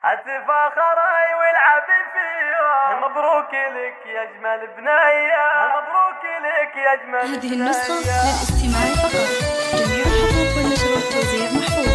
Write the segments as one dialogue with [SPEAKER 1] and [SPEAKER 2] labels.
[SPEAKER 1] اتفاخري والعب فيها. مبروك لك يا اجمل بنيه، مبروك لك يا اجمل
[SPEAKER 2] هذه النسخة للاستماع فقط. جميع الحقوق والنشر والتوزيع محفوظ.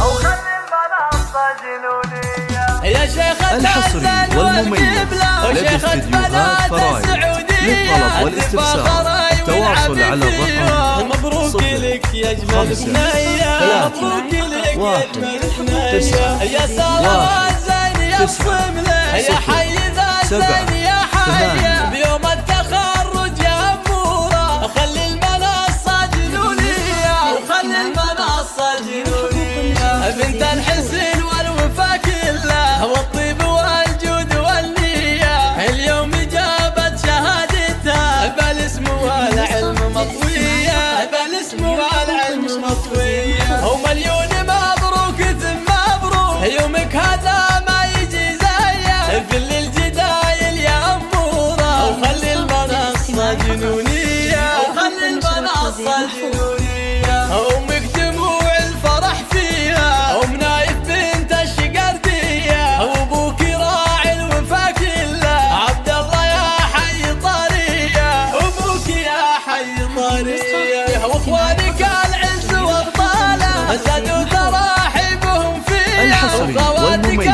[SPEAKER 1] او خلي المنصة جنونية
[SPEAKER 3] يا شيخة
[SPEAKER 4] الحصري والمميز لدى استديوهات فرايد. للطلب والاستفسار تواصل على الرقم
[SPEAKER 3] مبروك لك يا اجمل بنيه، مبروك لك يا اجمل بنيه، يا سلام الزين يا الصمله، يا حي ذا الزين يا حي بيوم التخرج يا اموره. خلي المنصه جنونيه وخلي المنصه جنونيه، بنت الحسن والوفا كله والطيب والجود والنيه. اليوم جابت شهادتها بالاسم والعلم مطويه، بالاسم والعلم مطويه. ومليون مبروك ثم مبروك، يومك هذا ما يجي زيه في الجدايل يا اموره. وخلي المنصه جنونيه وخلي المنصه جنونيه، امك دموع الفرح فيها، ومنايف بنت الشقرديه، وابوك راعي الوفا كله عبد الله يا حي طريه، ابوك يا حي طريه. واخوانك العز وابطاله زادوا تراحيبهم فيها،
[SPEAKER 4] الحصري والمميز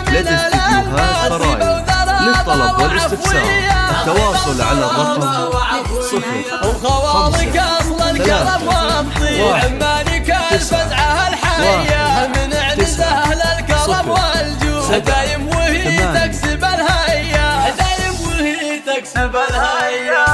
[SPEAKER 4] لدى استديوهات فرايد. للطلب والاستفسار التواصل على الرقم
[SPEAKER 3] 0 اصل الكرم وامضي، وعمانك الفزعه الحيه من عنز اهل الكرم والجود. دايم وهي تكسب الهيا، دايم وهي تكسب الهيا.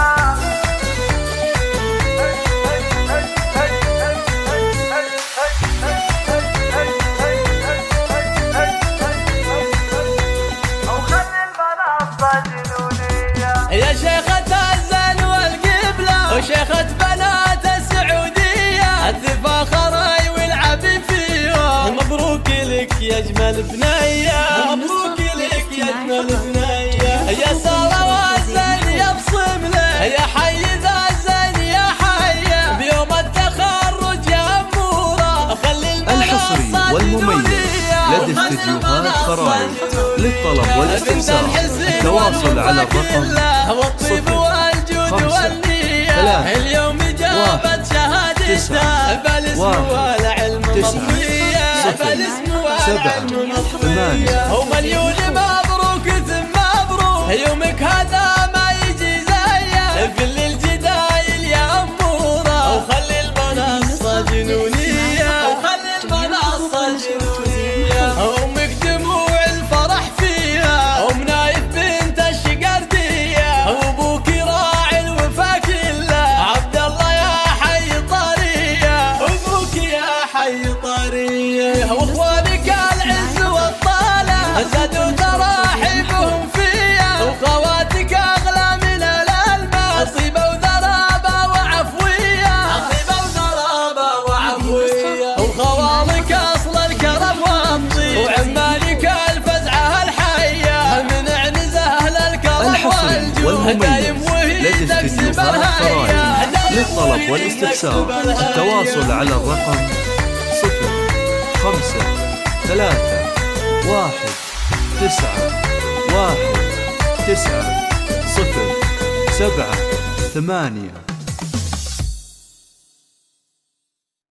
[SPEAKER 3] يا شيخة الزين والقبلة وشيخة بنات السعودية، التفاخري والعب فيها. مبروك لك يا اجمل بنية، مبروك لك يا اجمل بنية، يا سارة الزين يا بصمله، يا حي ذا الزين يا حي بيوم التخرج يا اموره. خلي
[SPEAKER 4] الحصري والمميز لدى استديوهات فرايد. للطلب والاستفسار التواصل على الرقم 0 5
[SPEAKER 3] اليوم جابت شهادتها بالاسم والعلم مطويه، بالاسم والعلم مطويه. ومليون مبروك ثم مبروك، يومك هذا ما يجي زيه في الجدايل يا اموره. وخلي المنصه جنونيه وخلي المنصه جنونيه، امك دموع الفرح فيها، ومنايف بنت الشقرديه، وابوك راعي الوفا كله عبد الله يا حي طريه، ابوك يا حي طريه. واخوانك العز والطاله زادوا تراحيبهم فيها، وخواتك اغلى من الالماس، طيبه وذرابه وعفويه، طيبه وذرابه وعفويه. وخوالك اصل الكرم وامضي، وعمالك الفزعه الحيه من عنز اهل الكرم
[SPEAKER 4] الحصري والمميز لدى استديوهات فرايد. للطلب والاستفسار التواصل على الرقم 0 5 3 1 9 1 9 0 7 8.